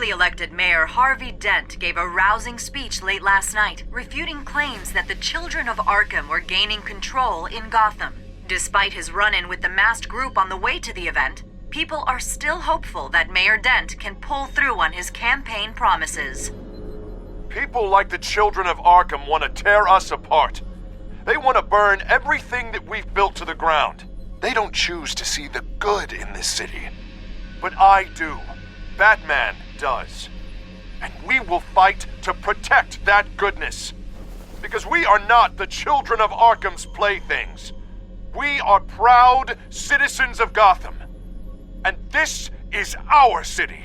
Newly elected Mayor Harvey Dent gave a rousing speech late last night, refuting claims that the children of Arkham were gaining control in Gotham. Despite his run-in with the masked group on the way to the event, people are still hopeful that Mayor Dent can pull through on his campaign promises. People like the children of Arkham want to tear us apart. They want to burn everything that we've built to the ground. They don't choose to see the good in this city. But I do. Batman does. And we will fight to protect that goodness. Because we are not the children of Arkham's playthings. We are proud citizens of Gotham. And this is our city.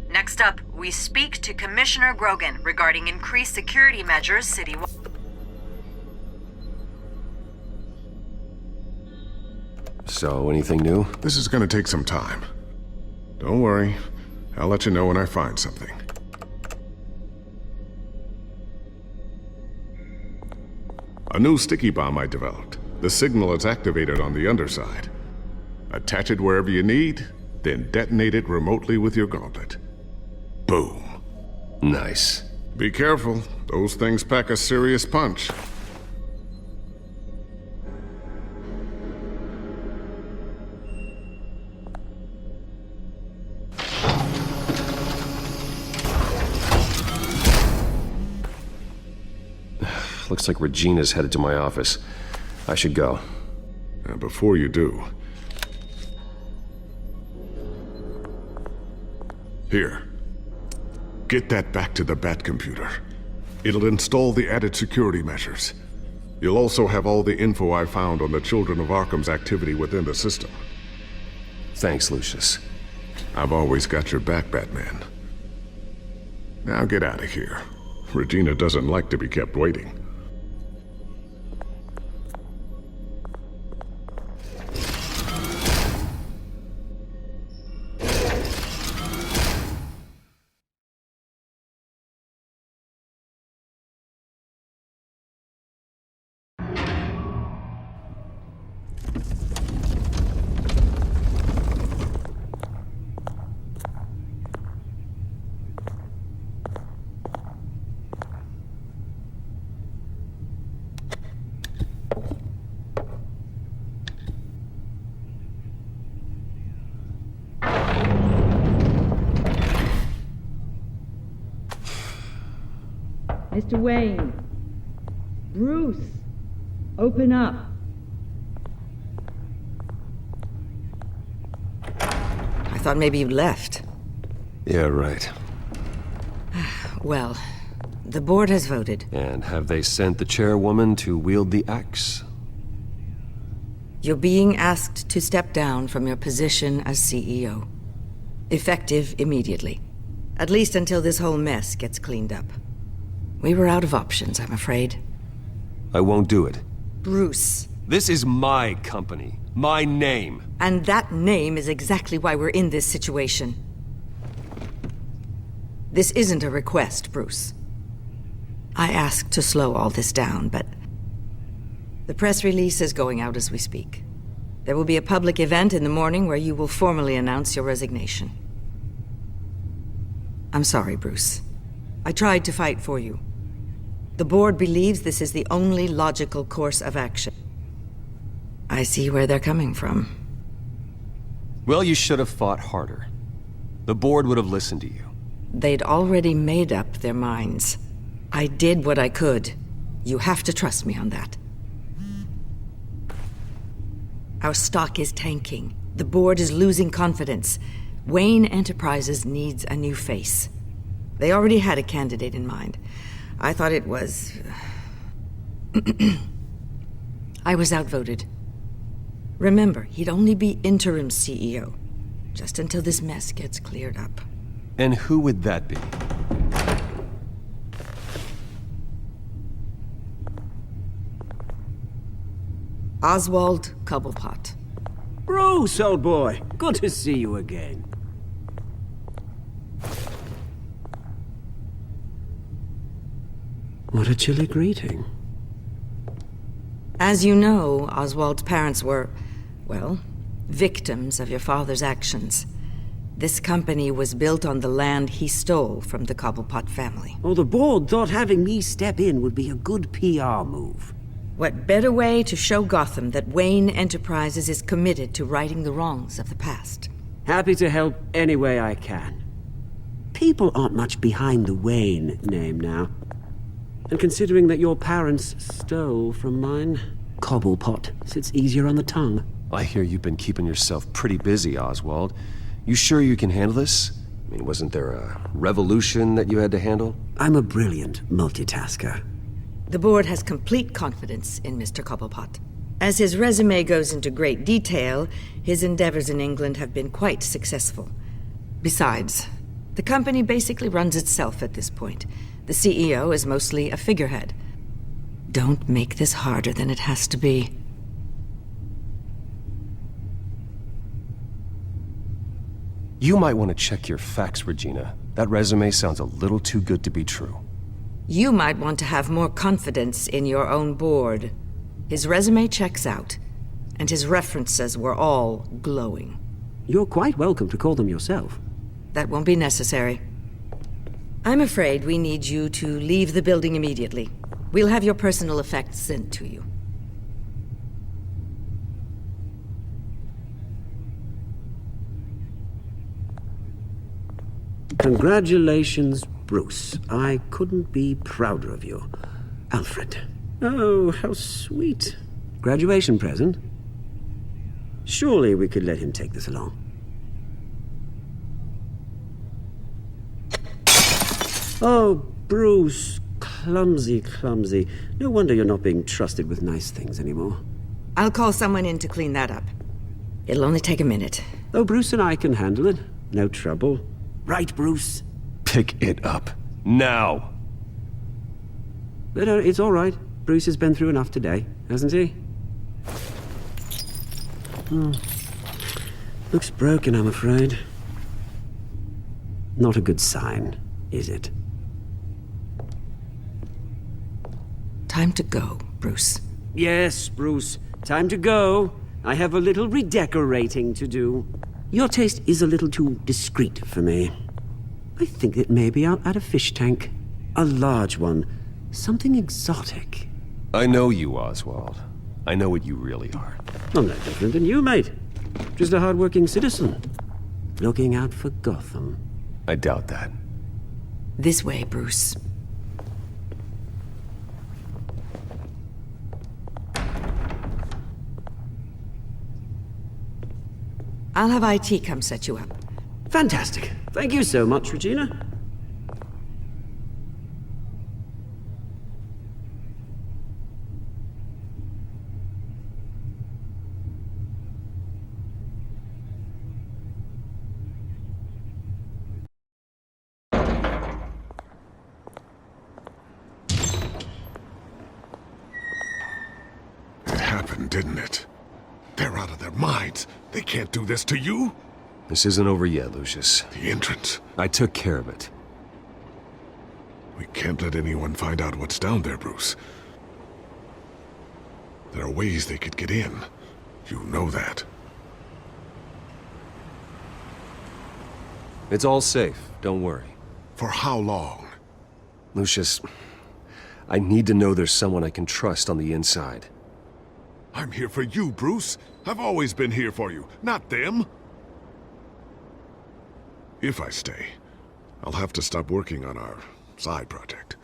Next up, we speak to Commissioner Grogan regarding increased security measures citywide. So, anything new? This is gonna take some time. Don't worry. I'll let you know when I find something. A new sticky bomb I developed. The signal is activated on the underside. Attach it wherever you need, then detonate it remotely with your gauntlet. Boom. Nice. Be careful. Those things pack a serious punch. Looks like Regina's headed to my office. I should go. Now, before you do... Here. Get that back to the Bat computer. It'll install the added security measures. You'll also have all the info I found on the Children of Arkham's activity within the system. Thanks, Lucius. I've always got your back, Batman. Now get out of here. Regina doesn't like to be kept waiting. Mr. Wayne. Bruce. Open up. I thought maybe you'd left. Yeah, right. Well, the board has voted. And have they sent the chairwoman to wield the axe? You're being asked to step down from your position as CEO. Effective immediately. At least until this whole mess gets cleaned up. We were out of options, I'm afraid. I won't do it. Bruce. This is my company. My name. And that name is exactly why we're in this situation. This isn't a request, Bruce. I asked to slow all this down, but... the press release is going out as we speak. There will be a public event in the morning where you will formally announce your resignation. I'm sorry, Bruce. I tried to fight for you. The board believes this is the only logical course of action. I see where they're coming from. Well, you should have fought harder. The board would have listened to you. They'd already made up their minds. I did what I could. You have to trust me on that. Our stock is tanking. The board is losing confidence. Wayne Enterprises needs a new face. They already had a candidate in mind. I thought it was... I was outvoted. Remember, he'd only be interim CEO, just until this mess gets cleared up. And who would that be? Oswald Cobblepot. Bruce, old boy. Good to see you again. What a chilly greeting. As you know, Oswald's parents were, well, victims of your father's actions. This company was built on the land he stole from the Cobblepot family. Oh, the board thought having me step in would be a good PR move. What better way to show Gotham that Wayne Enterprises is committed to righting the wrongs of the past? Happy to help any way I can. People aren't much behind the Wayne name now. And considering that your parents stole from mine, Cobblepot sits easier on the tongue. I hear you've been keeping yourself pretty busy, Oswald. You sure you can handle this? I mean, wasn't there a revolution that you had to handle? I'm a brilliant multitasker. The board has complete confidence in Mr. Cobblepot. As his resume goes into great detail, his endeavors in England have been quite successful. Besides, the company basically runs itself at this point. The CEO is mostly a figurehead. Don't make this harder than it has to be. You might want to check your facts, Regina. That resume sounds a little too good to be true. You might want to have more confidence in your own board. His resume checks out, and his references were all glowing. You're quite welcome to call them yourself. That won't be necessary. I'm afraid we need you to leave the building immediately. We'll have your personal effects sent to you. Congratulations, Bruce. I couldn't be prouder of you. Alfred. Oh, how sweet. Graduation present? Surely we could let him take this along. Oh, Bruce. Clumsy, clumsy. No wonder you're not being trusted with nice things anymore. I'll call someone in to clean that up. It'll only take a minute. Oh, Bruce and I can handle it. No trouble. Right, Bruce? Pick it up. Now! But it's all right. Bruce has been through enough today, hasn't he? Looks broken, I'm afraid. Not a good sign, is it? Time to go, Bruce. Yes, Bruce. Time to go. I have a little redecorating to do. Your taste is a little too discreet for me. I think that maybe I'll add a fish tank. A large one. Something exotic. I know you, Oswald. I know what you really are. I'm no different than you, mate. Just a hard-working citizen. Looking out for Gotham. I doubt that. This way, Bruce. I'll have IT come set you up. Fantastic. Thank you so much, Regina. It happened, didn't it? They're out of their minds. They can't do this to you. This isn't over yet, Lucius. The entrance. I took care of it. We can't let anyone find out what's down there, Bruce. There are ways they could get in. You know that. It's all safe. Don't worry. For how long? Lucius, I need to know there's someone I can trust on the inside. I'm here for you, Bruce. I've always been here for you, not them. If I stay, I'll have to stop working on our side project.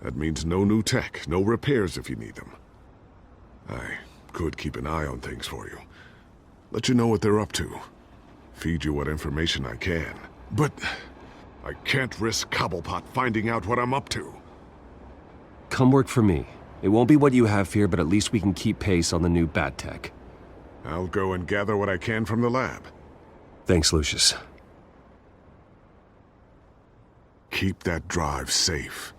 That means no new tech, no repairs if you need them. I could keep an eye on things for you. Let you know what they're up to. Feed you what information I can. But I can't risk Cobblepot finding out what I'm up to. Come work for me. It won't be what you have here, but at least we can keep pace on the new bat tech. I'll go and gather what I can from the lab. Thanks, Lucius. Keep that drive safe.